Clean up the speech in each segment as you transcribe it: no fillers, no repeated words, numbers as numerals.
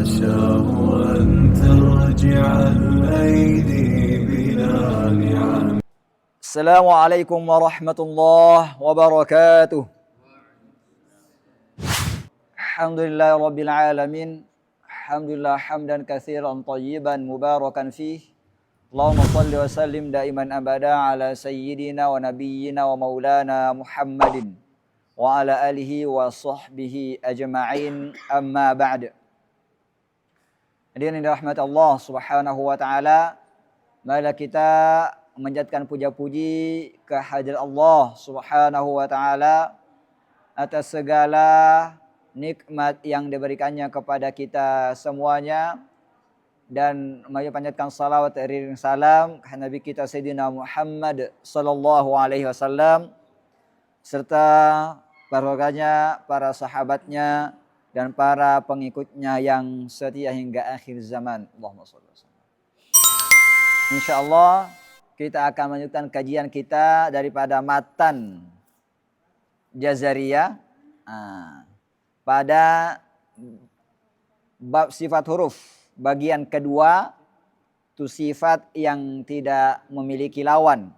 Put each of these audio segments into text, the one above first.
حاشاه أن ترجع الأيدي بلا نعم. السلام عليكم ورحمة الله وبركاته. الحمد لله رب العالمين. الحمد لله حمدا كثيرا طيبا مباركا فيه. اللهم صل وسلم دائما أبدا على سيدنا ونبينا ومولانا محمد وعلى آله وصحبه أجمعين أما بعد. Hadirin dirahmati Allah Subhanahu wa taala, marilah kita menjadikan puja-puji kehadirat Allah Subhanahu wa taala atas segala nikmat yang diberikannya kepada kita semuanya, dan mari panjatkan salawat dan salam kepada Nabi kita Sayyidina Muhammad sallallahu alaihi wasallam serta keluarganya, para sahabatnya dan para pengikutnya yang setia hingga akhir zaman. Allahumma shalli wa sallam. Insyaallah kita akan melanjutkan kajian kita daripada matan Jazariyah pada bab sifat huruf bagian kedua, itu sifat yang tidak memiliki lawan.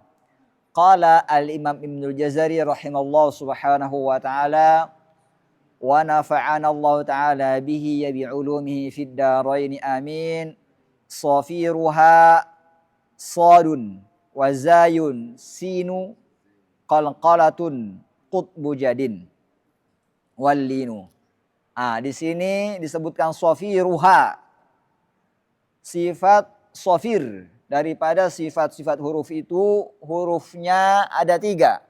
Qala al-Imam Ibnul Jazari rahimallahu subhanahu wa ta'ala wa nafa'ana Allah ta'ala bihi bi ulumihi fid darain amin. Safiruha sadun wa zayun sinu qalqalatun qutbu jadin wallinu. Di sini disebutkan safiruha, sifat safir daripada sifat-sifat huruf itu, hurufnya ada 3.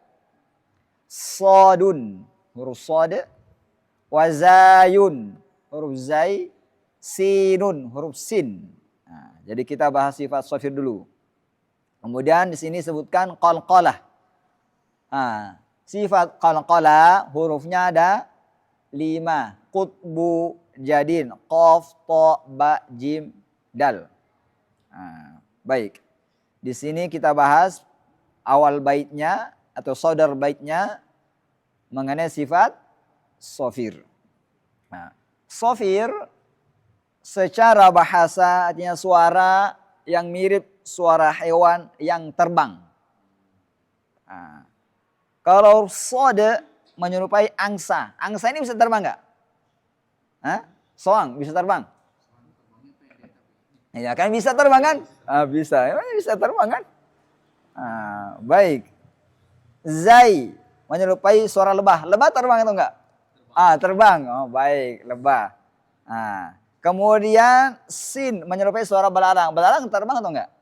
Sadun, huruf sad, wazayun, huruf zai, sinun, huruf sin. Jadi kita bahas sifat safir dulu. Kemudian di sini sebutkan qalqalah. Sifat qalqalah hurufnya ada 5. Qutbu jadin, qaf, ta, ba, jim, dal. Baik. Di sini kita bahas awal baitnya atau sodar baitnya mengenai sifat safir. Safir secara bahasa artinya suara yang mirip suara hewan yang terbang. Kalau sode menyerupai angsa. Angsa ini bisa terbang nggak? Soang bisa terbang? Ya kan bisa terbang kan? Bisa, bisa terbang kan? Baik. Zai menyerupai suara lebah. Lebah terbang atau enggak? Terbang. Oh baik, lebah. Kemudian sin menyerupai suara belalang. Belalang terbang atau enggak?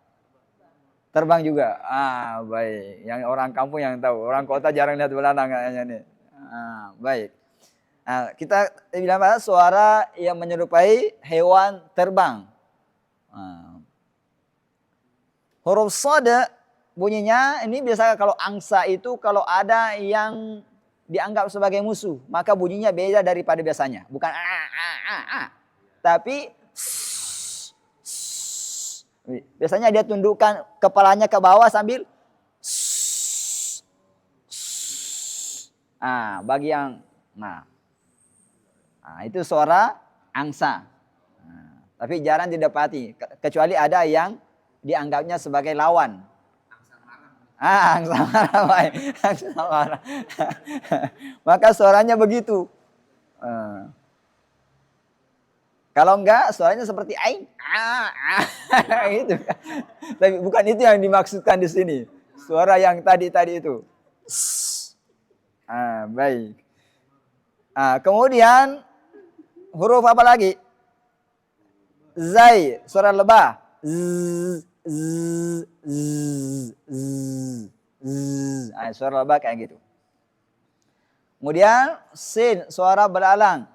Terbang juga. Baik. Yang orang kampung yang tahu. Orang kota jarang lihat belalang kayaknya nih. Baik. Kita bilang bahas suara yang menyerupai hewan terbang. Huruf sada bunyinya ini biasa kalau angsa itu kalau ada yang dianggap sebagai musuh, maka bunyinya beda daripada biasanya. Bukan tapi biasanya dia tundukkan kepalanya ke bawah sambil bagi yang itu suara angsa. Tapi jarang didapati kecuali ada yang dianggapnya sebagai lawan. Angsa marah. Angsa marah. Maka suaranya begitu. Kalau enggak suaranya seperti aing. Itu. Tapi bukan itu yang dimaksudkan di sini. Suara yang tadi itu. Baik. Kemudian huruf apa lagi? Zai, suara lebah. Suara lebah kayak gitu. Kemudian sin, suara belalang.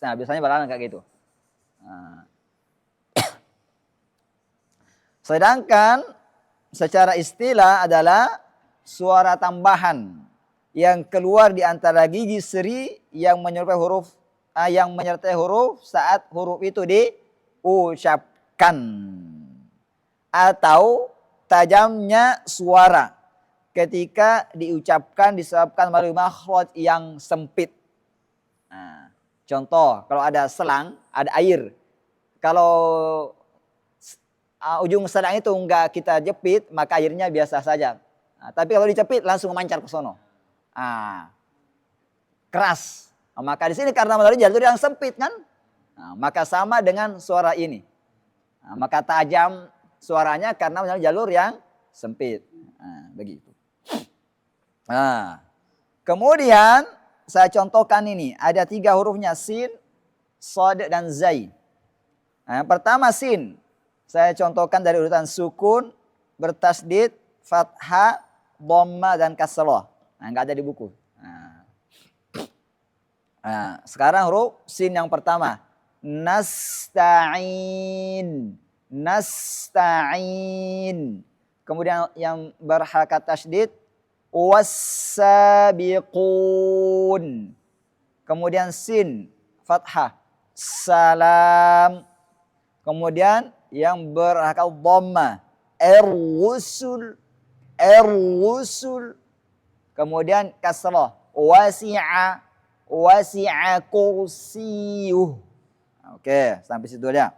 Biasanya belalang kayak gitu. Sedangkan secara istilah adalah suara tambahan yang keluar di antara gigi seri yang menyerupai huruf yang menyertai huruf saat huruf itu diucapkan, atau tajamnya suara ketika diucapkan disebabkan melalui makhraj yang sempit. Nah, contoh, kalau ada selang, ada air. Kalau ujung selang itu enggak kita jepit, maka airnya biasa saja. Nah, tapi kalau dicepit langsung memancar ke sono. Nah, keras. Nah, maka di sini karena melalui jalur yang sempit kan, nah, maka sama dengan suara ini. Nah, maka tajam suaranya karena melalui jalur yang sempit. Nah, begitu. Nah, kemudian saya contohkan ini. Ada 3 hurufnya, sin, shad, dan zai. Nah, yang pertama sin. Saya contohkan dari urutan sukun, bertasdid, fathah, dhamma, dan kasrah. Nah, nggak ada di buku. Nah, sekarang huruf sin yang pertama. Nasta'in. Nasta'in. Kemudian yang berharakat tasydid. Was-sabiqun. Kemudian sin. Fathah. Salam. Kemudian yang berharakat dhamma. Ar-rusul. Ar-rusul. Kemudian kasrah. Wasi'a. Wasi'a kursiyuh. Oke, sampai situ aja.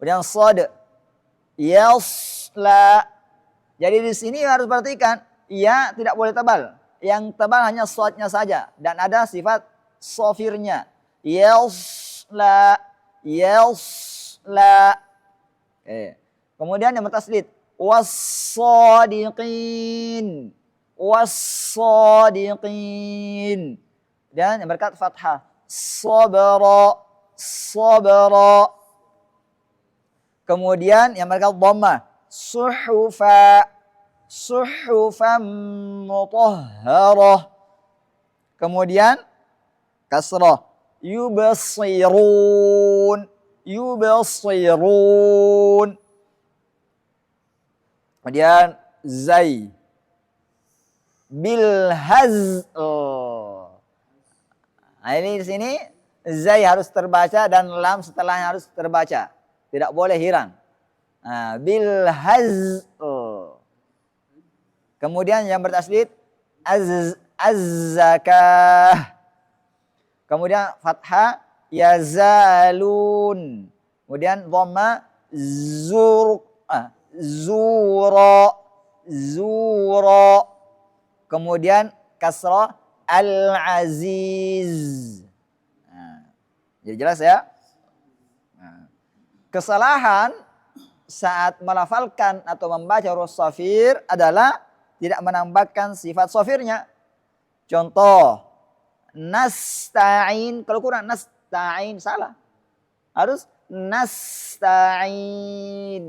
Kemudian shad. Yasla. Jadi di sini harus perhatikan, ya tidak boleh tebal. Yang tebal hanya shadnya saja dan ada sifat shafirnya. Yasla. Yasla. Oke. Kemudian yang bertasydid. Was-shadiqin. Was-shadiqin. Dan yang berkat fathah. Sabara. Sabara. Kemudian yang berkat dhamma. Suhufa. Suhufan mutahharah. Kemudian kasrah. Yubasirun. Yubasirun. Kemudian zai. Bilhazl. Nah, ini di sini zai harus terbaca dan lam setelahnya harus terbaca. Tidak boleh hilang. Nah, bilhazl. Kemudian yang bertasydid az-zakah. Kemudian fathah yazalun. Kemudian dhamma zura. Zura. Kemudian kasrah al-aziz. Nah, jadi jelas ya. Nah, kesalahan saat melafalkan atau membaca huruf shafir adalah tidak menambahkan sifat shafirnya. Contoh, nasta'in. Kalau kurang nasta'in salah. Harus nasta'in.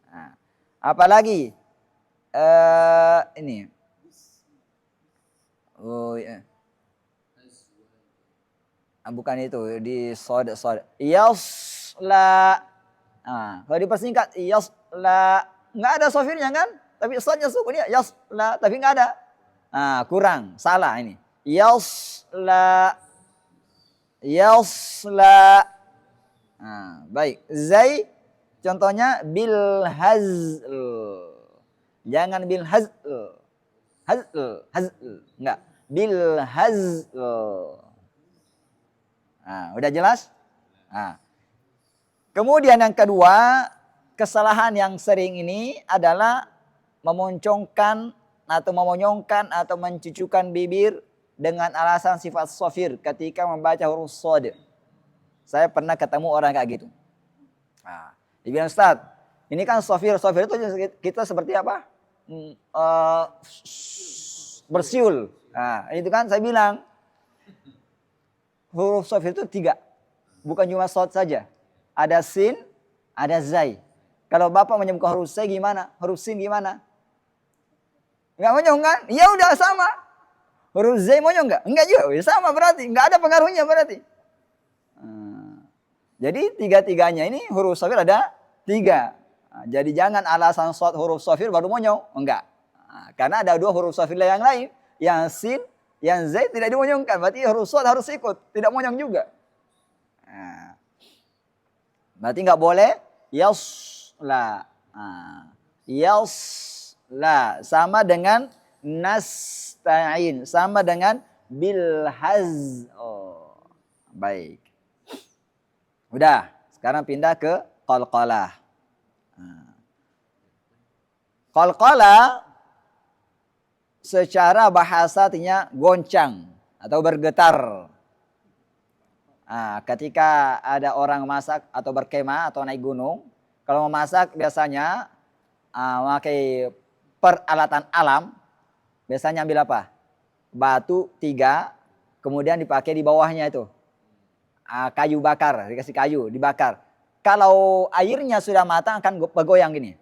Nah, apalagi ini. Oh ya. Bukan itu di shad. Yasla. Nah, kalau dipersingkat yasla, nggak ada shafirnya kan? Tapi shadnya sukun ya yasla, tapi nggak ada. Nah, kurang, salah ini. Yasla. Yasla. Nah, baik. Zai contohnya bil hazl. Jangan bil hazl. Hazl. Enggak. Bil hazl. Nah, udah jelas? Nah. Kemudian yang kedua, kesalahan yang sering ini adalah memoncongkan atau memonyongkan atau mencucukkan bibir dengan alasan sifat shafir ketika membaca huruf shad. Saya pernah ketemu orang kayak gitu. Nah, dia bilang, Ustaz, ini kan shafir itu kita seperti apa? Bersiul. Nah, itu kan saya bilang huruf shafir itu 3. Bukan cuma shad saja. Ada sin, ada zai. Kalau Bapak menyebutkan huruf zai gimana? Huruf sin gimana? Enggak monyong kan? Ya udah sama. Huruf zai monyong enggak? Enggak juga. Ya sama berarti. Enggak ada pengaruhnya berarti. Jadi 3-3-nya ini huruf shafir ada 3. Jadi jangan alasan huruf shafir baru monyong. Enggak. Karena ada 2 huruf shafir yang lain. Yang sin, yang zai tidak dimonyongkan. Berarti huruf shad harus ikut. Tidak monyong juga. Berarti enggak boleh yasla. Yasla sama dengan nasta'in, sama dengan bilhaz. Oh, baik. Udah, sekarang pindah ke qalqalah. Qalqalah secara bahasa artinya goncang atau bergetar. Ketika ada orang masak atau berkemah atau naik gunung, kalau mau masak biasanya memakai peralatan alam, biasanya ambil apa? Batu 3, kemudian dipakai di bawahnya itu. Kayu bakar, dikasih kayu, dibakar. Kalau airnya sudah matang akan bergoyang gini.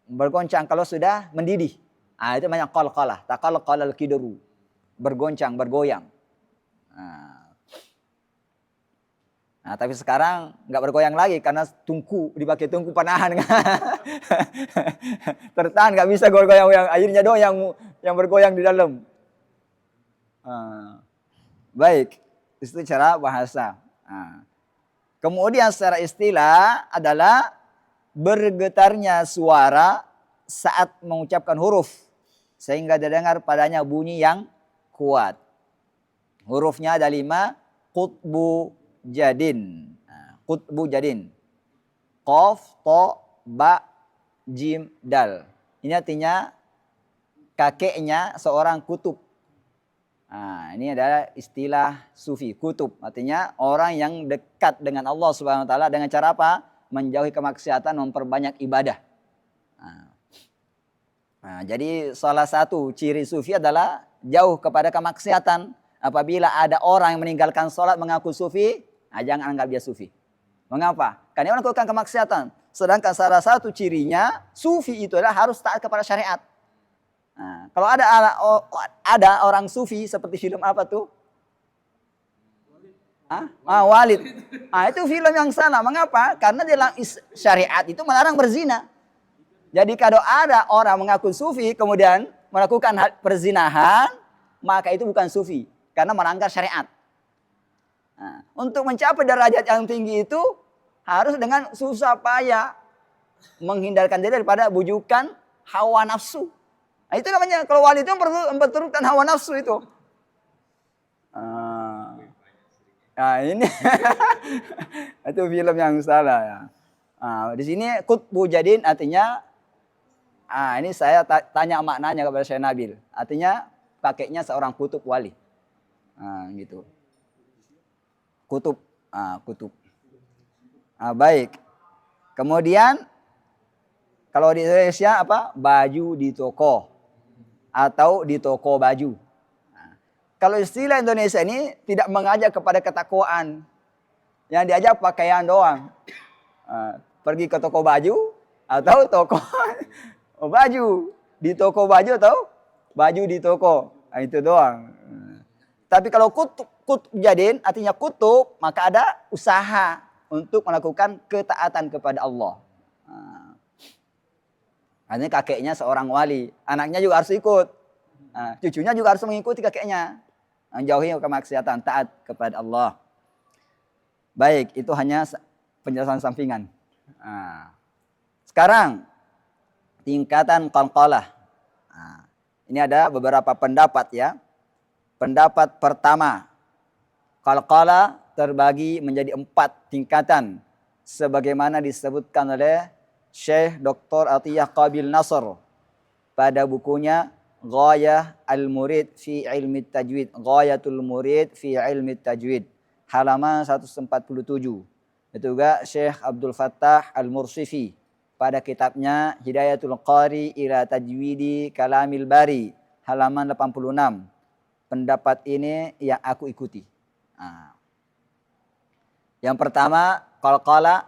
Bergoncang kalau sudah mendidih. Itu namanya qalqalah. Taqalqalal kidru. Bergoncang, bergoyang. Tapi sekarang nggak bergoyang lagi karena tungku, dipakai tungku penahan. Tertahan, nggak bisa bergoyang-goyang. Airnya doang yang bergoyang di dalam. Baik, itu cara bahasa. Kemudian secara istilah adalah bergetarnya suara saat mengucapkan huruf sehingga didengar padanya bunyi yang kuat. Hurufnya ada 5, qutbu jadin. Qutbu jadin. Qaf, to, ba, jim, dal. Ini artinya kakeknya seorang kutub. Ini adalah istilah sufi, kutub. Artinya orang yang dekat dengan Allah Subhanahu wa taala dengan cara apa? Menjauhi kemaksiatan, memperbanyak ibadah. Jadi salah satu ciri sufi adalah jauh kepada kemaksiatan. Apabila ada orang yang meninggalkan sholat mengaku sufi, jangan anggap dia sufi. Mengapa? Karena dia melakukan kemaksiatan. Sedangkan salah satu cirinya sufi itu adalah harus taat kepada syariat. Kalau ada orang sufi seperti film apa tuh? Walid. Itu film yang salah. Mengapa? Karena dalam syariat itu melarang berzina. Jadi kalau ada orang mengaku sufi kemudian melakukan perzinahan, maka itu bukan sufi karena melanggar syariat. Untuk mencapai derajat yang tinggi itu harus dengan susah payah menghindarkan diri daripada bujukan hawa nafsu. Itu namanya kalau wali itu memperturutkan hawa nafsu itu. Ini itu film yang salah ya. Di sini qutbu jadin artinya ini saya tanya maknanya kepada Syekh Nabil. Artinya kakeknya seorang kutub wali. Gitu. Kutub. Kutub. Baik. Kemudian kalau di Indonesia apa? Baju di toko atau di toko baju. Kalau istilah Indonesia ini tidak mengajak kepada ketakwaan. Yang diajak pakaian doang. Pergi ke toko baju atau toko baju. Di toko baju atau baju di toko. Itu doang. Tapi kalau kutub jadin artinya kutub, maka ada usaha untuk melakukan ketaatan kepada Allah. Artinya kakeknya seorang wali, anaknya juga harus ikut, cucunya juga harus mengikuti kakeknya, menjauhi kemaksiatan, taat kepada Allah. Baik, itu hanya penjelasan sampingan. Sekarang tingkatan qalqalah. Ini ada beberapa pendapat ya. Pendapat pertama, qalqalah terbagi menjadi 4 tingkatan, sebagaimana disebutkan oleh Syekh Dr. Atiyah Qabil Nasr pada bukunya Ghayah Al-Murid fi Ilmi Tajwid. Ghayatul Murid fi Ilmi Tajwid. Halaman 147. Itu juga Syekh Abdul Fattah Al-Mursifi pada kitabnya Hidayatul Qari ila Tajwidi Kalamil Bari. Halaman 86. Pendapat ini yang aku ikuti. Yang pertama, qalqalah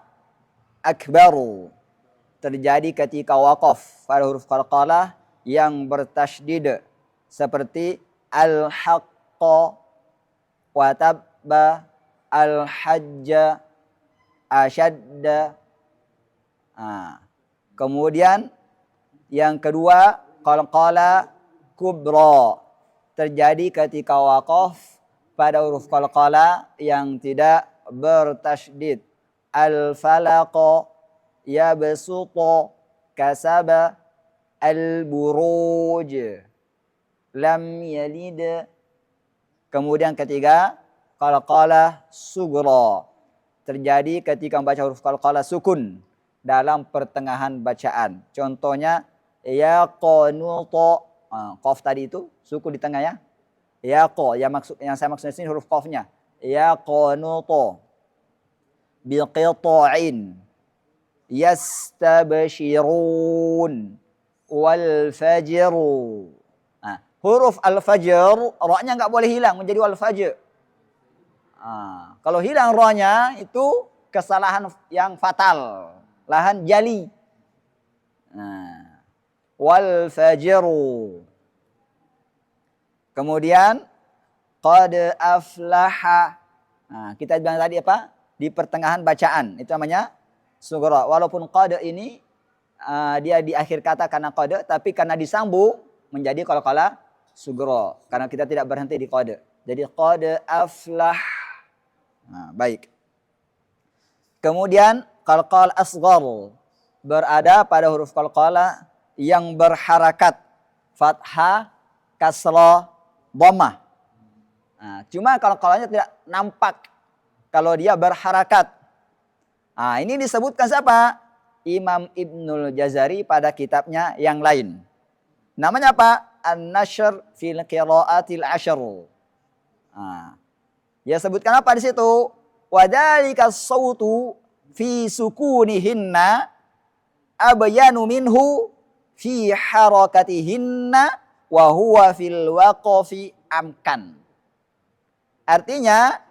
akbaru. Terjadi ketika waqaf pada huruf qalqalah yang bertasydid seperti al-haqqa, watabba, al-hajja, asyadda. Kemudian yang kedua qalqalah kubra. Terjadi ketika waqaf pada huruf qalqalah yang tidak bertasydid. Al-falaqqa, yabsutu, kasaba, al-buruj, lam yalid, Kemudian ketiga, qalqalah sughra. Terjadi ketika membaca huruf qalqalah sukun dalam pertengahan bacaan. Contohnya ya qanuta. Qaf tadi itu sukun di tengah ya. Ya qa, yang saya maksud di sini huruf qafnya. Ya qanuta. Biqita'in. Yastabshirun. Wal fajru. Huruf al-fajr, ra-nya nggak boleh hilang menjadi wal fajr. Kalau hilang ra-nya itu kesalahan yang fatal, lahan jali. Wal fajru. Kemudian qad aflaha. Kita bilang tadi apa? Di pertengahan bacaan itu namanya sughra. Walaupun qad ini dia di akhir kata karena qad, tapi karena disambung menjadi qalqalah sughra karena kita tidak berhenti di qad. Jadi qad aflah. Baik. Kemudian qalqal asghar berada pada huruf qalqalah yang berharakat fathah, kasrah, dhammah. Cuma qalqalahnya tidak nampak kalau dia berharakat. Ini disebutkan siapa? Imam Ibnul Jazari pada kitabnya yang lain. Namanya apa? An-Nashr fil Qira'atil Ashr. Ya sebutkan apa di situ? Wadzalika as-sautu fi sukunihinna abyanu minhu fi harakatihinna wa huwa fil waqfi amkan. Artinya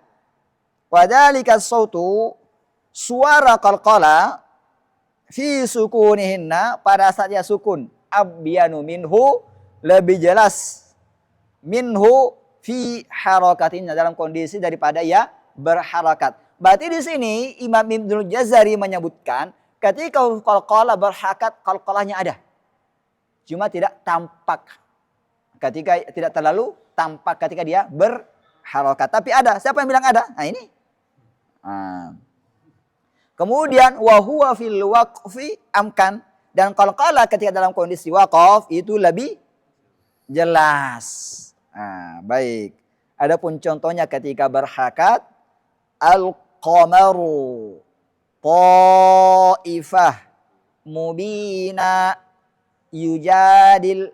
wadzalika as-sautu suara qalqala fi sukunihinna pada saat dia sukun abyanu minhu lebih jelas minhu fi harakatin dalam kondisi daripada ya berharakat. Berarti di sini Imam Ibnul Jazari menyebutkan ketika qalqalah berharakat qalqalahnya ada. Cuma tidak tampak. Ketika tidak terlalu tampak ketika dia berharakat. Tapi ada. Siapa yang bilang ada? Ini. Kemudian wa huwa fil waqfi amkan. Dan qalqalah ketika dalam kondisi waqaf itu lebih jelas. Baik. Adapun contohnya ketika berharakat al-qamaru ta'ifah mubina yujadil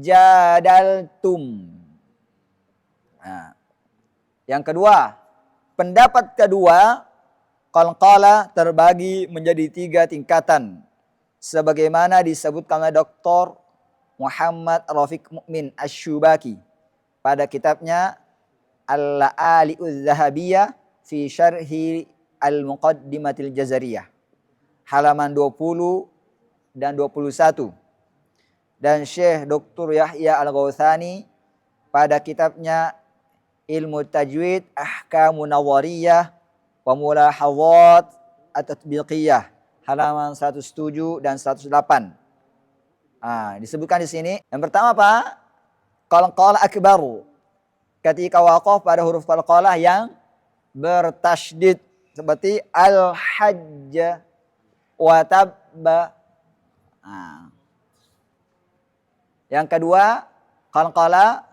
jadaltum. Yang kedua, pendapat kedua, qalqalah terbagi menjadi 3 tingkatan. Sebagaimana disebutkan oleh Dr. Muhammad Rafiq Mukmin Asy-Syubaki pada kitabnya Al-La'ali'uz Zahabiyah fi Syarhi Al-Muqaddimatil Jazariyah. Halaman 20 dan 21. Dan Syekh Dr. Yahya Al-Ghawthani pada kitabnya Ilmu Tajwid Ahkamun Nawariyah wa Mulahadhat At-Tatbiqiyah. Halaman 107 dan 108. Disebutkan di sini. Yang pertama apa? Qalqalah akbaru. Ketika waqaf pada huruf qalqalah yang bertasydid seperti al-hajj wa tabba. Yang kedua, qalqalah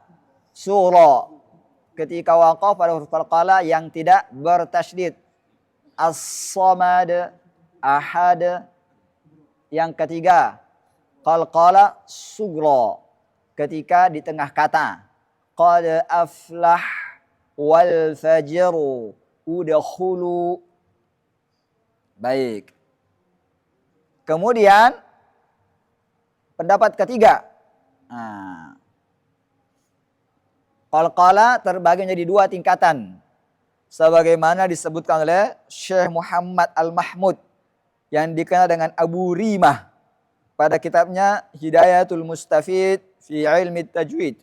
sughra. Ketika waqaf pada huruf qalqalah yang tidak bertasydid. As-samad, ahad. Yang ketiga, qalqalah sughra ketika di tengah kata. Qad aflah wal fajru udkhulu. Baik. Kemudian pendapat ketiga. Qalqalah terbagi menjadi 2 tingkatan. Sebagaimana disebutkan oleh Syekh Muhammad Al-Mahmud yang dikenal dengan Abu Rimah pada kitabnya Hidayatul Mustafid fi Ilmi Tajwid.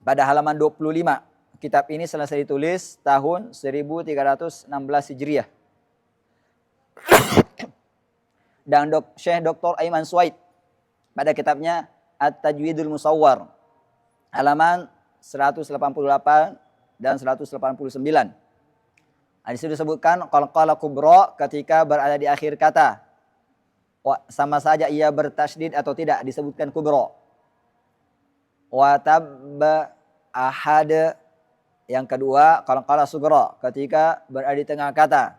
Pada halaman 25. Kitab ini selesai ditulis tahun 1316 Hijriah. Dan Syekh Dr. Aiman Suwaid pada kitabnya At-Tajwidul Musawwar. Halaman 188 dan 189. Di situ disebutkan qalqalah kubra ketika berada di akhir kata. Sama saja ia bertasydid atau tidak disebutkan kubra. Wa tabba ahad. Yang kedua qalqalah sughra ketika berada di tengah kata.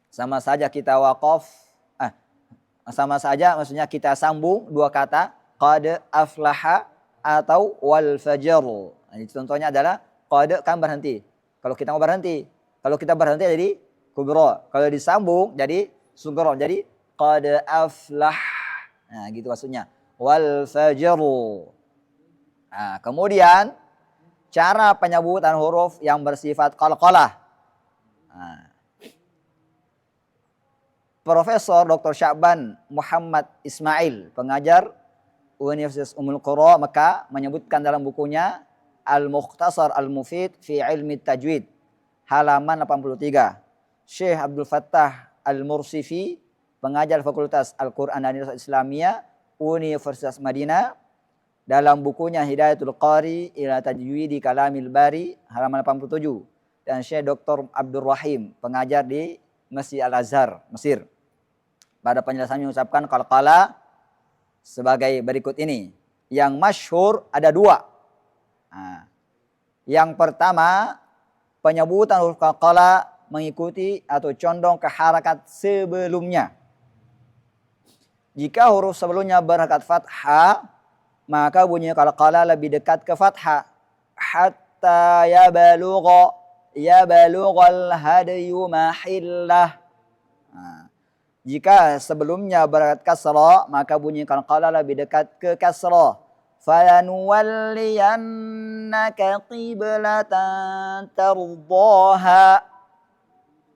Sama saja kita waqaf, sama saja maksudnya kita sambung dua kata qad aflaha atau wal fajr. Nah, contohnya adalah qad kan berhenti. Kalau kita mau berhenti, kalau kita berhenti jadi kubra. Kalau disambung jadi sughra. Jadi qad aflah. Nah, gitu maksudnya. Wal fajr. Nah, kemudian cara penyebutan huruf yang bersifat qalqalah. Nah, Profesor Dr. Sya'ban Muhammad Ismail, pengajar Universitas Ummul Qura Mekah, menyebutkan dalam bukunya Al-Mukhtasar Al-Mufid fi Ilmi Tajwid, halaman 83. Syekh Abdul Fattah Al-Mursifi, pengajar Fakultas Al-Quran dan Islamiyah Universitas Madinah, dalam bukunya Hidayatul Qari ila Tajwidi Kalamil Bari, halaman 87. Dan Syekh Dr. Abdul Rahim, pengajar di Masjid Al-Azhar, Mesir, pada penjelasannya mengucapkan qalqalah sebagai berikut ini. Yang masyhur ada dua. Nah, yang pertama, penyebutan huruf qalqalah mengikuti atau condong ke harakat sebelumnya. Jika huruf sebelumnya berharakat fathah, maka bunyi qalqalah lebih dekat ke fathah. Hatta yabalughal hadyu mahillah. Nah, jika sebelumnya berharakat kasrah, maka bunyi qalqalah lebih dekat ke kasrah. Falanuwalliyannaka qiblatan tardaha.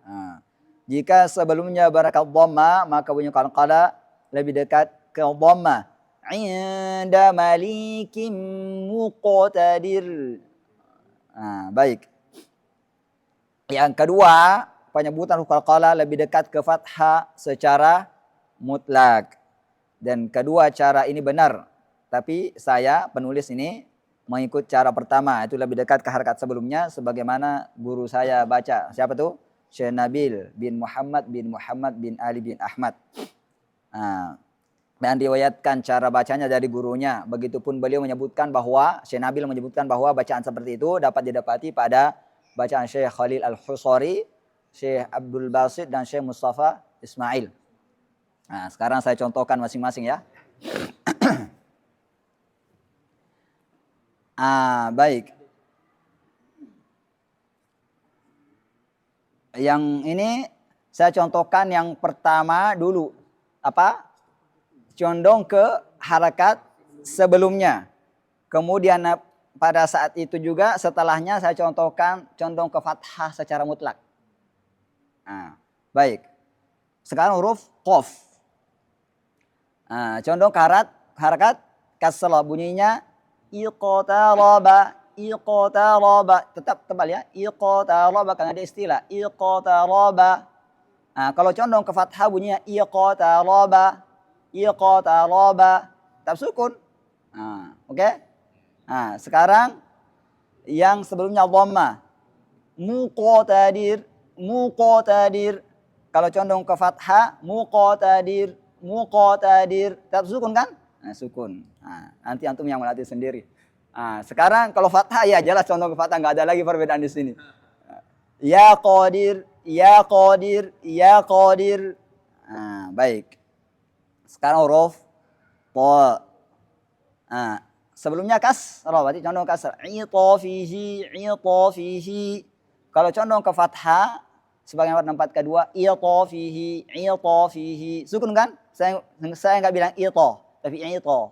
Nah, jika sebelumnya berharakat dhamma, maka bunyi qalqalah lebih dekat ke dhamma. Inda malikim muqtadir. Nah, baik. Yang kedua, penyebutan huruf qalqalah lebih dekat ke fathah secara mutlak. Dan kedua cara ini benar. Tapi saya penulis ini mengikut cara pertama, itu lebih dekat ke harakat sebelumnya sebagaimana guru saya baca. Siapa tuh? Syekh Nabil bin Muhammad bin Ali bin Ahmad. Nah, dan diriwayatkan cara bacanya dari gurunya. Begitupun beliau menyebutkan bahwa Syekh Nabil menyebutkan bahwa bacaan seperti itu dapat didapati pada bacaan Syekh Khalil Al-Husari, Syekh Abdul Basit, dan Syekh Mustafa Ismail. Nah, sekarang saya contohkan masing-masing ya. Baik. Yang ini saya contohkan yang pertama dulu. Apa? Condong ke harakat sebelumnya. Kemudian pada saat itu juga setelahnya saya contohkan condong ke fathah secara mutlak. Nah, baik. Sekarang huruf qaf. Nah, condong ke harakat kasrah, bunyinya iqtaraba. Tetap tebal ya. Iqtaraba, karena ada istilah iqtaraba. Nah, kalau condong ke fathah bunyinya iqtaraba. Tak sukun. Nah, oke. Nah, sekarang yang sebelumnya dhamma. Muqtadir. Kalau condong ke fathah, muqtadir. Tak sukun kan? Nah, sukun. Nah, nanti antum yang melatih sendiri. Nah, sekarang kalau fathah ya jelas condong ke fathah, nggak ada lagi perbedaan di sini. Ya qadir. Nah, baik. Sekarang huruf ta. Nah, sebelumnya kasrah, berarti condong kasrah. Itafihi. Kalau condong ke fathah, sebagai tempat kedua, itafihi. Sukun kan? Saya nggak bilang ita, tapi ita.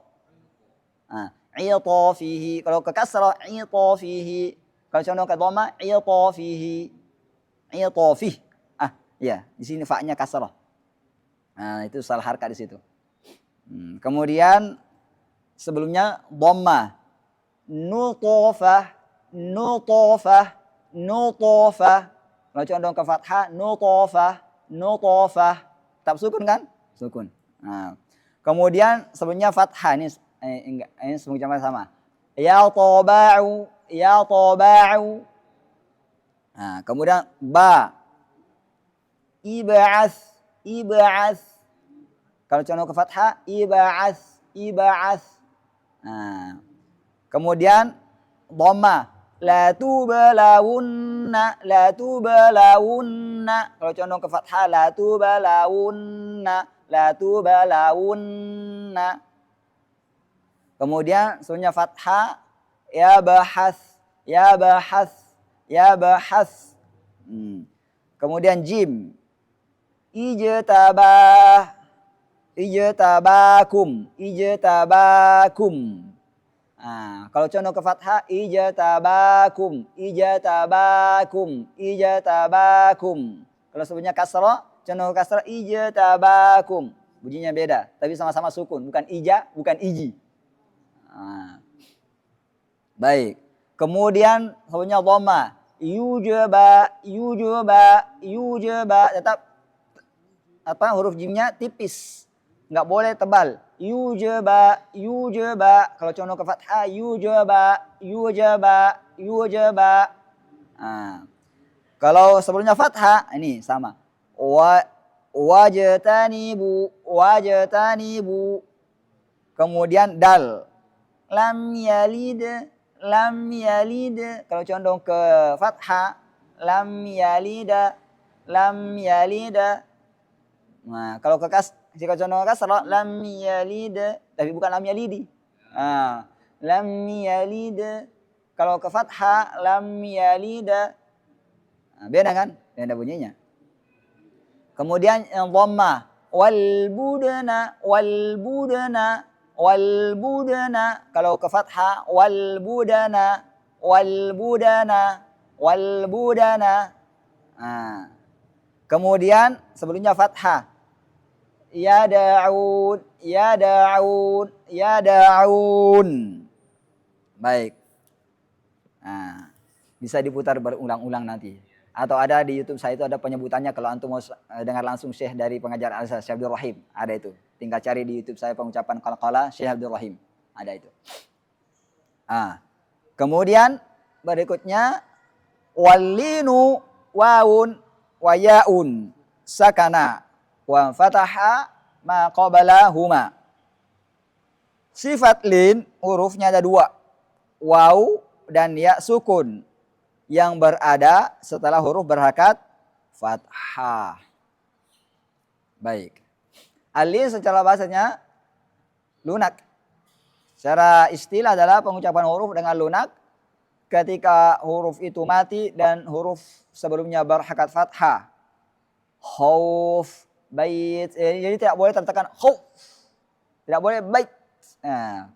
Nah, itafihi. Kalau ke kasrah, itafihi. Kalau condong ke dhamma, itafih. Ya, di sini fa-nya kasrah. Nah, itu salah harkat di situ. Kemudian sebelumnya dhamma. Nutofah. Kalau condong ke fathah, nutofah. Tak sukun kan? Sukun. Nah, kemudian sebelumnya fathah, ini semuanya sama. Ya taba'u. Nah, kemudian ba. Ib'ats. Kalau condong ke fathah, ib'ats. Nah, kemudian dhamma. La tubalawunna, la tubalawunna. Kalau condong ke fathah, la tubalawunna, la tubalawunna. Kemudian sebelumnya fathah, ya bahas, ya bahas, ya bahas. Kemudian jim, ijtabah, ijtabakum, ijtabakum. Nah, kalau condong ke fathah, ijtabakum, ijtabakum, ijtabakum. Kalau sebelumnya kasrah, condong ke kasrah, ijtabakum. Bunyinya beda, tapi sama-sama sukun, bukan ija, bukan iji. Nah. Baik. Kemudian sebelumnya dhamma, yujaba, yujaba, yujaba. Tetap apa huruf jimnya tipis, nggak boleh tebal. Yujaba, yujaba. Kalau condong ke fathah, yujaba, yujaba, yujaba. Nah, kalau sebelumnya fathah, ini sama. Wajtanibu, wajtanibu. Kemudian dal. Lam yalid, lam yalid. Kalau condong ke fathah, lam yalida, lam yalida. Nah, kalau ke jika condong ke kasrah, lam yalid, tapi bukan lam yalidi. Lam yalid. Kalau ke fathah, lam yalida. Beda kan? Beda bunyinya. Kemudian yang dhamma, wal budana, wal budana, wal budana. Kalau ke fathah, wal budana, wal budana, wal budana. Kemudian sebelumnya fathah. Ya da'un, ya da'un, ya da'un. Baik. Nah, bisa diputar berulang-ulang nanti. Atau ada di YouTube saya itu ada penyebutannya kalau antum mau dengar langsung Syekh dari pengajar Al-Azhar, Syekh Abdul Rahim. Ada itu. Tinggal cari di YouTube saya pengucapan qala-qala Syekh Abdul Rahim. Ada itu. Kemudian berikutnya wallinu wawun wayaun sakana wa fataha ma qabalahuma. Sifat lin hurufnya ada dua. Waw dan ya sukun yang berada setelah huruf berharakat fathah. Baik. Alin secara bahasanya lunak. Secara istilah adalah pengucapan huruf dengan lunak ketika huruf itu mati dan huruf sebelumnya berharakat fathah. Khauf, bait. Jadi tidak boleh tertekan khauf. Tidak boleh bait. Nah,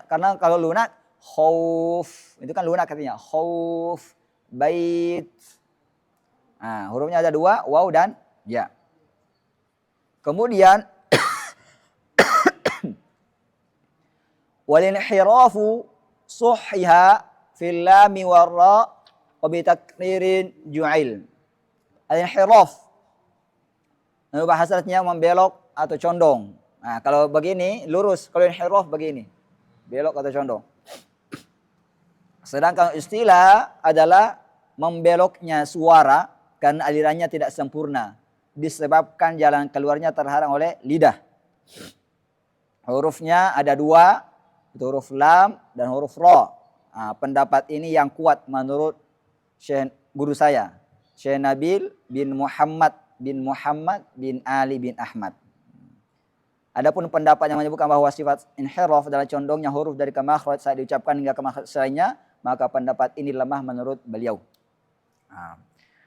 karena kalau lunak khauf, itu kan lunak artinya. Khauf, bait. Nah, hurufnya ada dua, waw dan ya. Kemudian walinhirafu suhhiha fil lam war ra wa bi takririn ju'il. Al-inhiraf. Nah, bahasanya membelok atau condong. Nah, kalau begini lurus, kalau inhiraf begini. Belok atau condong. Sedangkan istilah adalah membeloknya suara karena alirannya tidak sempurna disebabkan jalan keluarnya terhalang oleh lidah. Hurufnya ada dua, itu huruf lam dan huruf ra. Nah, pendapat ini yang kuat menurut Syekh guru saya, Syekh Nabil bin Muhammad bin Ali bin Ahmad. Adapun pendapat yang menyebutkan bahwa sifat inhiraf adalah condongnya huruf dari ke makhraj saat diucapkan hingga ke makhraj lainnya, maka pendapat ini lemah menurut beliau.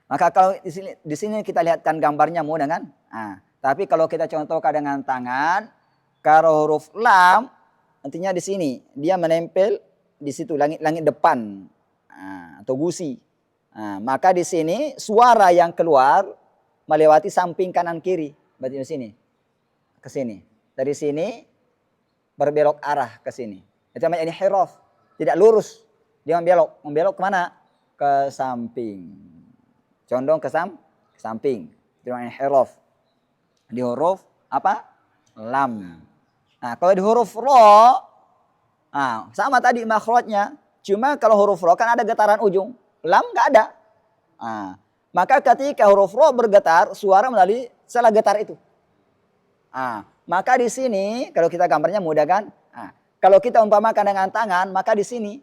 Maka kalau di sini kita lihatkan gambarnya mudah kan? Tapi kalau kita contohkan dengan tangan, kalau huruf lam nantinya di sini dia menempel di situ langit depan atau gusi. Maka di sini suara yang keluar melewati samping kanan kiri, berarti di sini ke sini. Dari sini berbelok arah ke sini. Itu namanya inhiraf, tidak lurus. Dia membelok kemana? Ke samping. Condong ke samping. Itu namanya inhiraf. Di huruf apa? Lam. Nah, kalau di huruf ro, sama tadi makhrajnya. Cuma kalau huruf ro kan ada getaran ujung. Lam nggak ada. Maka ketika huruf ro bergetar, suara melalui salah getar itu. Maka di sini kalau kita gambarnya mudah kan? Kalau kita umpamakan dengan tangan, maka di sini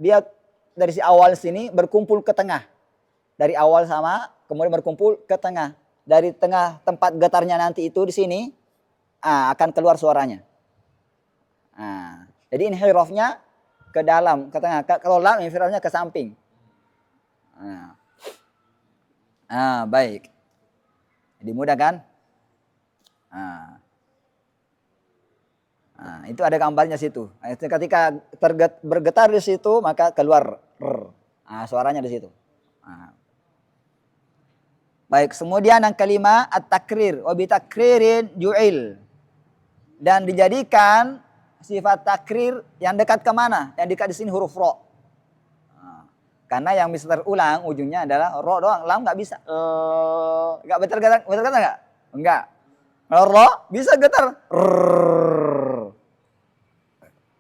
dia dari si awal sini berkumpul ke tengah. Dari awal sama, kemudian berkumpul ke tengah. Dari tengah tempat getarnya nanti itu di sini, akan keluar suaranya. Jadi inhirafnya ke dalam, ke tengah. Kalau lam, inhirafnya ke samping. Baik. Jadi mudah kan? Itu ada gambarnya situ. Ketika bergetar di situ, maka keluar suaranya di situ. Baik, kemudian yang kelima at-takrir, wa bi takririn ju'il. Dan dijadikan sifat takrir yang dekat ke mana? Yang dekat di sini huruf ro. Karena yang bisa terulang ujungnya adalah ro doang, lam nggak bisa. Nggak getar nggak? Enggak. Kalau ro bisa getar.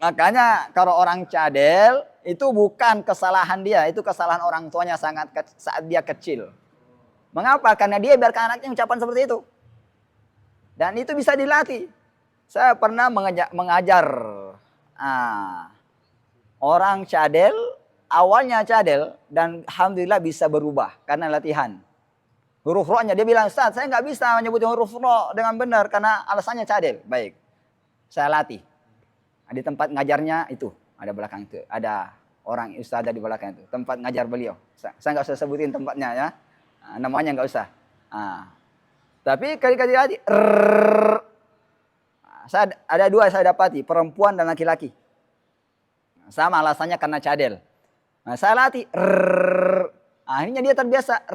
Makanya kalau orang cadel itu bukan kesalahan dia, itu kesalahan orang tuanya saat dia kecil. Mengapa? Karena dia biarkan anaknya ucapan seperti itu. Dan itu bisa dilatih. Saya pernah mengajar orang cadel, awalnya cadel dan alhamdulillah bisa berubah karena latihan. Huruf ro-nya dia bilang, "Ustaz, saya nggak bisa menyebut huruf ro dengan benar karena alasannya cadel." Baik, saya latih. Di tempat ngajarnya itu, ada belakang itu. Ada orang ustaz di belakang itu. Tempat ngajar beliau. Saya nggak usah sebutin tempatnya ya. Namanya nggak usah. Tapi kali-kali lagi. Ada dua saya dapati. Perempuan dan laki-laki. Sama alasannya karena cadel. Saya latih. Akhirnya dia terbiasa.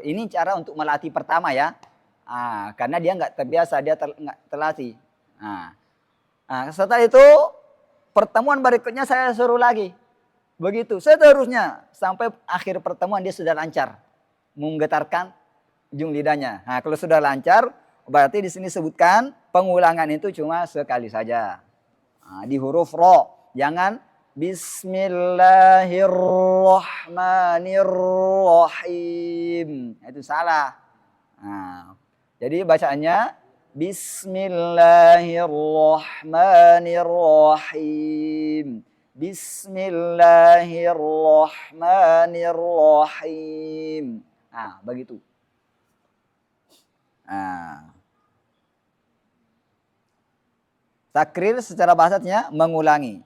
Ini cara untuk melatih pertama ya. Karena dia nggak terbiasa. Dia nggak terlatih. Setelah itu pertemuan berikutnya saya suruh lagi. Begitu seterusnya sampai akhir pertemuan dia sudah lancar menggetarkan ujung lidahnya. Kalau sudah lancar berarti di sini sebutkan pengulangan itu cuma sekali saja. Di huruf ro, jangan Bismillahirrahmanirrahim. Itu salah. Jadi bacaannya Bismillahirrahmanirrahim. Bismillahirrahmanirrahim. Begitu. Takrir secara bahasanya mengulangi.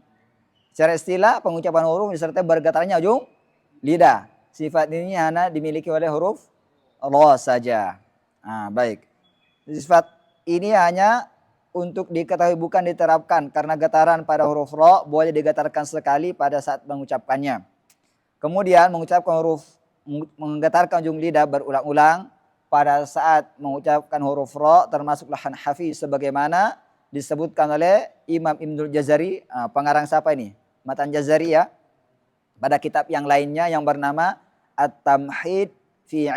Secara istilah pengucapan huruf disertai bergetarnya ujung lidah. Sifat ini hanya dimiliki oleh huruf ro saja. Baik. Sifat ini hanya untuk diketahui bukan diterapkan karena getaran pada huruf ro boleh digetarkan sekali pada saat mengucapkannya. Kemudian menggetarkan ujung lidah berulang-ulang pada saat mengucapkan huruf ro termasuk lahan hafiz sebagaimana disebutkan oleh Imam Ibnul Jazari, pengarang siapa ini? Matan Jazari ya. Pada kitab yang lainnya yang bernama At-Tamhid fi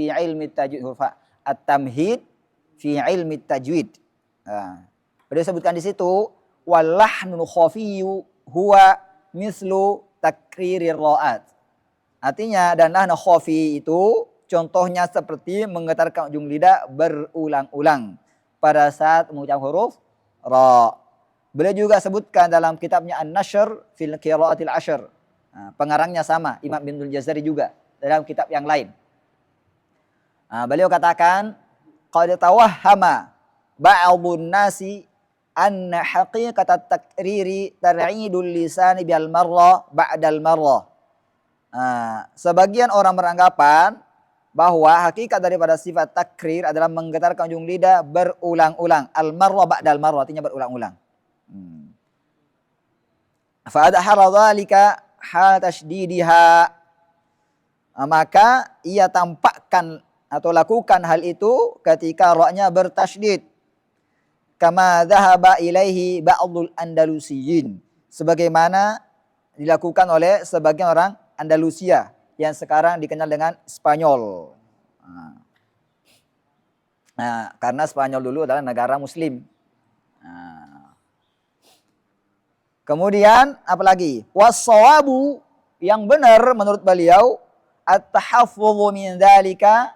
ilmi tajwid hurfa. At-Tamhid fi ilmi tajwid. Beliau sebutkan di situ walahnul khafiyyu huwa mislu takririr ra'at. Artinya dan lahn khafi itu contohnya seperti menggetarkan ujung lidah berulang-ulang pada saat mengucap huruf ra. Beliau juga sebutkan dalam kitabnya An-Nashr fil Qira'atil Ashr. Pengarangnya sama, Imam Ibnul Jazari juga dalam kitab yang lain. Beliau katakan qad tawahhama ba'dun nasi anna haqiqat at-takriri tar'idul lisan bil marra ba'dal marra. Sebagian orang beranggapan bahwa hakikat daripada sifat takrir adalah menggetarkan ujung lidah berulang-ulang. Al-marra ba'dal marra artinya berulang-ulang. Fa adhara dzalika hal tashdidiha. Maka ia tampakkan atau lakukan hal itu ketika ra-nya bertasydid. Kama dhahaba ilaihi ba'dul Andalusiyin. Sebagaimana dilakukan oleh sebagian orang Andalusia yang sekarang dikenal dengan Spanyol. Karena Spanyol dulu adalah negara muslim. Kemudian apalagi? Was-shawabu, yang benar menurut beliau at-tahaffudhu min dzalika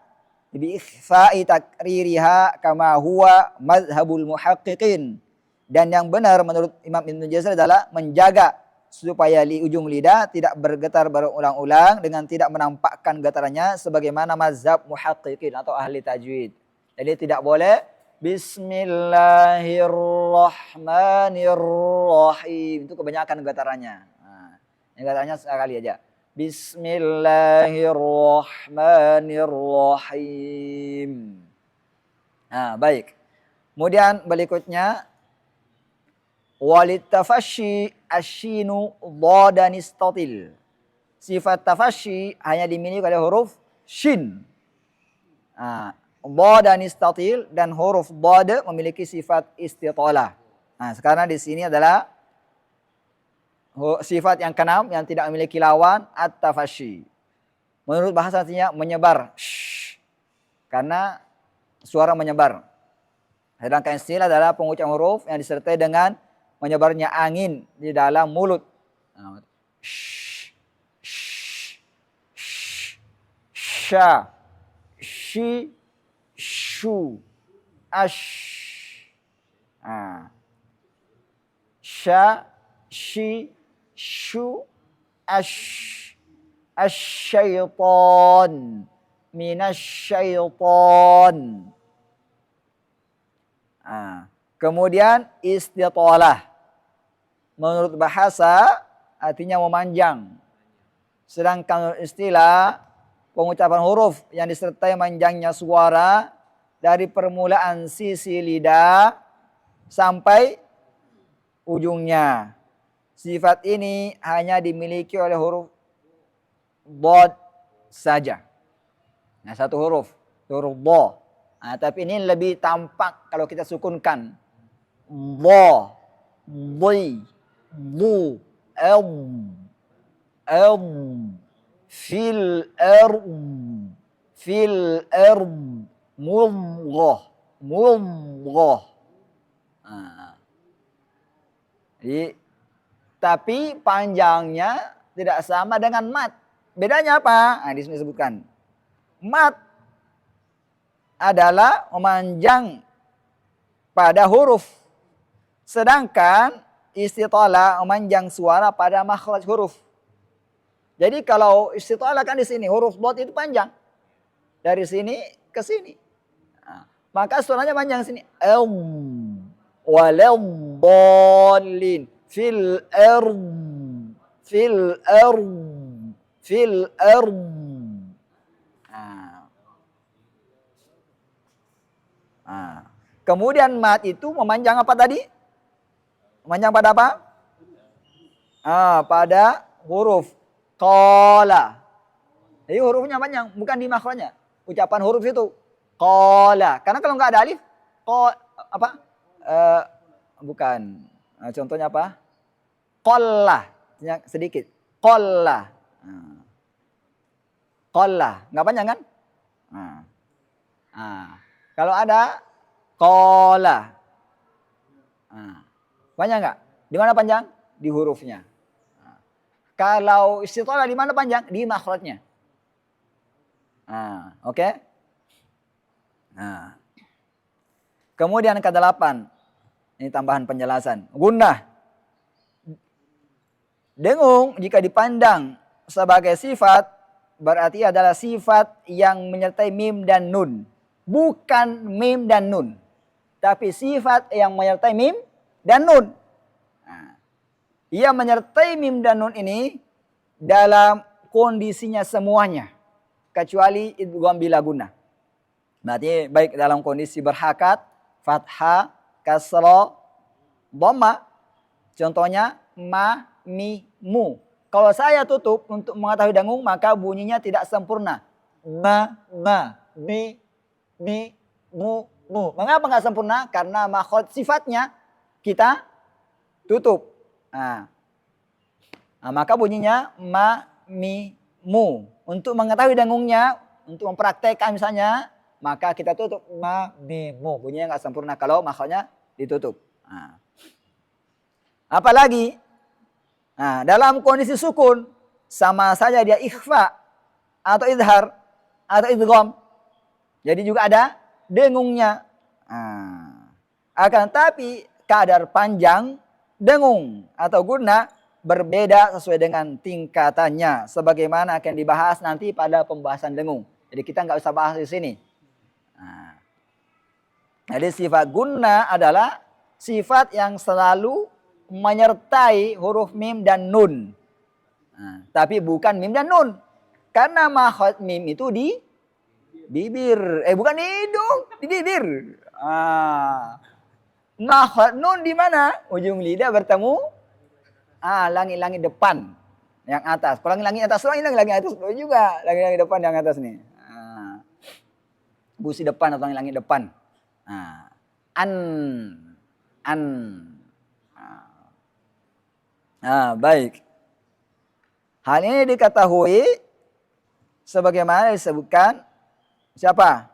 bi ikhfa'i takririha kama huwa madhhabul muhaqqiqin Dan yang benar menurut Imam Ibn Jazari adalah menjaga supaya ujung lidah tidak bergetar berulang-ulang dengan tidak menampakkan getarannya sebagaimana mazhab muhaqqiqin atau ahli tajwid. Jadi tidak boleh Bismillahirrahmanirrahim. Itu kebanyakan getarannya. Nah, ini getarannya sekali aja. Bismillahirrahmanirrahim. Nah, baik. Kemudian berikutnya walittafashi asyinu dhadan istatil. Sifat tafashi hanya dimiliki oleh huruf shin. Dhadan istatil dan huruf dhad memiliki sifat istitalah. Nah, sekarang di sini adalah sifat yang keenam yang tidak memiliki lawan at-tafashi. Menurut bahasa artinya menyebar. Karena suara menyebar. Sedangkan istilah adalah pengucapan huruf yang disertai dengan menyebarnya angin di dalam mulut. Sha, shi, shu, ash. Sha, shi, shu, ash. Asyaitan, minasyaitan. Kemudian istitalah. Menurut bahasa artinya memanjang. Sedangkan istilah pengucapan huruf yang disertai manjangnya suara dari permulaan sisi lidah sampai ujungnya. Sifat ini hanya dimiliki oleh huruf dhad saja. Nah, satu huruf dha. Tapi ini lebih tampak kalau kita sukunkan. Dha, dhi, dhu, fil mudghah. Jadi, tapi panjangnya tidak sama dengan mat. Bedanya apa? Di sini disebutkan. Mat adalah memanjang pada huruf. Sedangkan istitalah memanjang suara pada makhraj huruf. Jadi kalau istitalah kan di sini huruf dhad itu panjang. Dari sini ke sini. Maka suaranya panjang sini. Walau dhalin fil kemudian mat itu memanjang apa tadi? Memanjang pada apa? Pada huruf qala. Jadi hurufnya panjang, bukan di makhrajnya. Ucapan huruf itu qala. Karena kalau nggak ada alif, bukan. Contohnya apa? Qalla, sedikit. Qalla. Qalla, nggak panjang kan? Kalau ada qala. Panjang nggak? Di mana panjang? Di hurufnya. Kalau istitalah di mana panjang? Di makhrajnya. Oke? Kemudian ke-8. Ini tambahan penjelasan. Gunnah. Dengung jika dipandang sebagai sifat berarti adalah sifat yang menyertai mim dan nun. Bukan mim dan nun. Tapi sifat yang menyertai mim dan nun. Ia menyertai mim dan nun ini dalam kondisinya semuanya. Kecuali idgham bila gunnah. Berarti baik dalam kondisi berhakat, fathah, kasrah, dhamma. Contohnya ma, mi, mu. Kalau saya tutup untuk mengetahui dengung maka bunyinya tidak sempurna. Ma, mi, mu. Mengapa nggak sempurna? Karena makhraj sifatnya kita tutup. Maka bunyinya ma, mi, mu. Untuk mengetahui dengungnya, untuk mempraktekkan misalnya, maka kita tutup ma, mi, mu. Bunyinya nggak sempurna kalau makhrajnya ditutup. Apalagi dalam kondisi sukun sama saja dia ikhfa atau idhar atau idgham. Jadi juga ada dengungnya. Akan tapi kadar panjang dengung atau guna berbeda sesuai dengan tingkatannya. Sebagaimana akan dibahas nanti pada pembahasan dengung. Jadi kita nggak usah bahas di sini. Nah, jadi sifat guna adalah sifat yang selalu menyertai huruf mim dan nun. Nah, tapi bukan mim dan nun. Karena makhraj mim itu di bibir. Bukan di hidung, di bibir. Makhraj nun di mana? Ujung lidah bertemu langit-langit depan yang atas. Kalau langit-langit atas ini langit-langit atas juga. Langit-langit depan yang atas nih. Gusi depan atau langit-langit depan. Baik. Hal ini diketahui sebagaimana disebutkan siapa?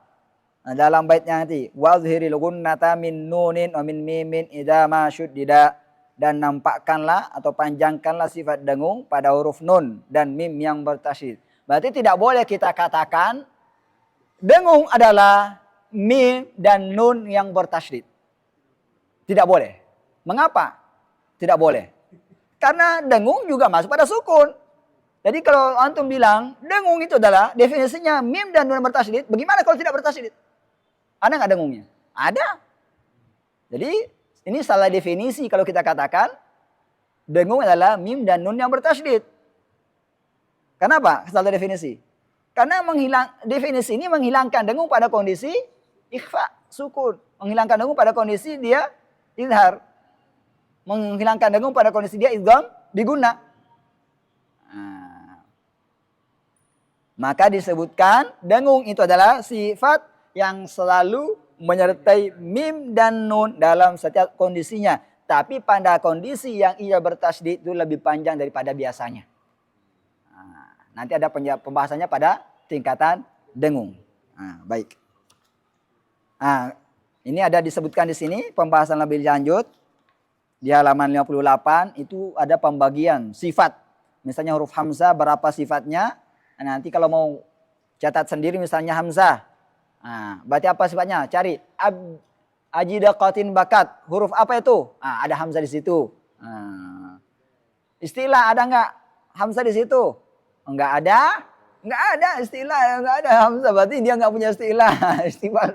Dalam baitnya nanti. Wazhiril gunnata min nunin wa min mimin idza ma syuddida. Dan nampakkanlah atau panjangkanlah sifat dengung pada huruf nun dan mim yang bertasydid. Berarti tidak boleh kita katakan dengung adalah mim dan nun yang bertasydid. Tidak boleh. Mengapa? Tidak boleh. Karena dengung juga masuk pada sukun. Jadi kalau antum bilang dengung itu adalah definisinya mim dan nun bertasydid, bagaimana kalau tidak bertasydid? Ada nggak dengungnya? Ada. Jadi ini salah definisi kalau kita katakan dengung adalah mim dan nun yang bertasydid. Kenapa salah definisi? Karena definisi ini menghilangkan dengung pada kondisi ikhfa, sukun. Menghilangkan dengung pada kondisi dia izhar. Menghilangkan dengung pada kondisi dia idgham diguna. Maka disebutkan dengung itu adalah sifat yang selalu menyertai mim dan nun dalam setiap kondisinya. Tapi pada kondisi yang ia bertasydid itu lebih panjang daripada biasanya. Nanti ada pembahasannya pada tingkatan dengung. Baik. Ini ada disebutkan di sini pembahasan lebih lanjut. Di halaman 58 itu ada pembagian sifat. Misalnya huruf hamzah berapa sifatnya. Nanti kalau mau catat sendiri misalnya hamzah. Berarti apa sifatnya? Cari ajidaqatin bakat. Huruf apa itu? Ada hamzah di situ. Istilah ada enggak hamzah di situ? Enggak ada? Enggak ada istilah, enggak ada hamzah. Berarti dia enggak punya istilah. Istilah.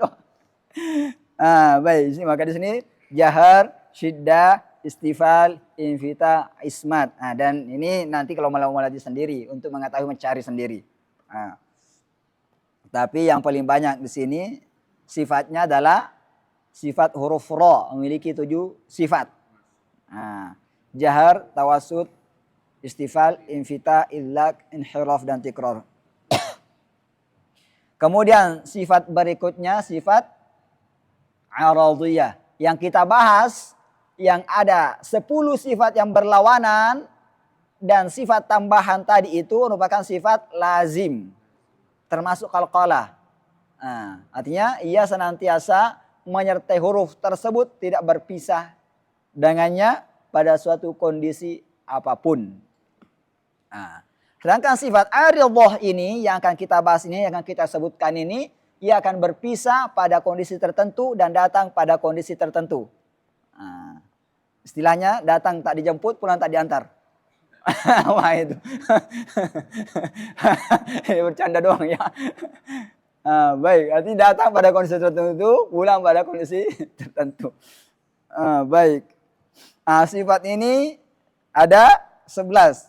Baik, maka di sini jahar, syiddah, istifal, infita, ismat. Dan ini nanti kalau mau melatih sendiri untuk mengetahui mencari sendiri. Tapi yang paling banyak di sini sifatnya adalah sifat huruf ra, memiliki 7 sifat. Jahar, tawasud, istifal, infita, idlaq, inhiraf dan tikrar. Kemudian sifat berikutnya sifat aradhiyah. Yang kita bahas yang ada 10 sifat yang berlawanan dan sifat tambahan tadi itu merupakan sifat lazim. Termasuk qalqalah. Artinya ia senantiasa menyertai huruf tersebut tidak berpisah dengannya pada suatu kondisi apapun. Sedangkan sifat aridhah ini yang akan kita bahas ini, yang akan kita sebutkan ini, ia akan berpisah pada kondisi tertentu dan datang pada kondisi tertentu. Istilahnya datang tak dijemput, pulang tak diantar. Wah itu. Bercanda doang ya. Baik, arti datang pada kondisi tertentu, pulang pada kondisi tertentu. Baik. Sifat ini ada 11.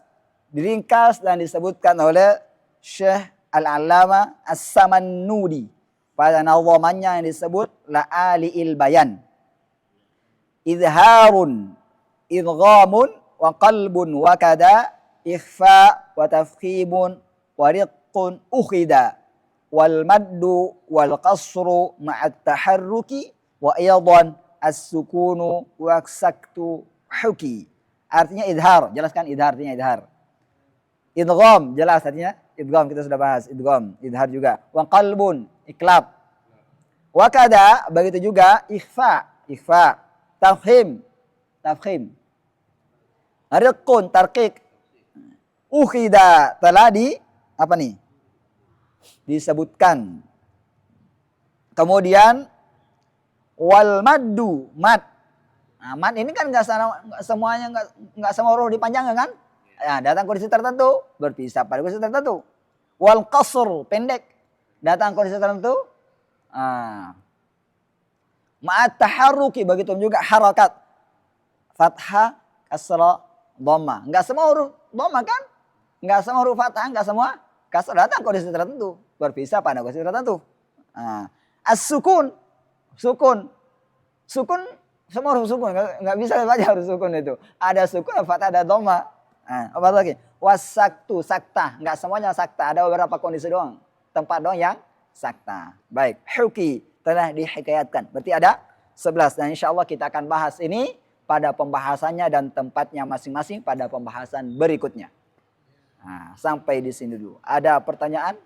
Diringkas dan disebutkan oleh Syekh Al-Allamah As-Samannudi pada nazamannya yang disebut La'ali'il Bayan. Idharun, idghamun, wa qalbun wa kada, ikhfa wa tafkhimun wa riqqun ukhida, wal maddu wal qasru ma'at taharruki wa aydan as-sukunu wa saktu huki. Artinya idhar, jelaskan idhar artinya idhar. Idgham jelas artinya idgham, kita sudah bahas idgham, idhar juga. Wa qalbun iklab. Wa kada begitu juga ikhfa, ikhfa. Tafkhim, tafkhim. Riqqun tarqiq. Ukhida telah apa nih? Disebutkan. Kemudian wal maddu mad. Aman ini kan nggak semuanya nggak semua huruf dipanjangkan kan? Ya, datang kondisi tertentu berpisah pada kondisi tertentu. Wal qasr pendek datang kondisi tertentu. Ma'at taharruki begitu juga harakat. Fathah, kasrah, dhamma. Enggak semua huruf dhamma kan? Enggak semua huruf fathah, enggak semua kasrah datang kondisi tertentu, berpisah pada kondisi tertentu. As-sukun. Sukun semua huruf sukun enggak bisa baca huruf sukun itu. Ada sukun, ada fathah, ada dhamma. Apa lagi? Wasaktu, sakta. Enggak semuanya sakta, ada beberapa kondisi doang. Tempat doang yang sakta. Baik, huki telah dihikayatkan. Berarti ada 11 dan insyaallah kita akan bahas ini pada pembahasannya dan tempatnya masing-masing pada pembahasan berikutnya. Sampai di sini dulu. Ada pertanyaan?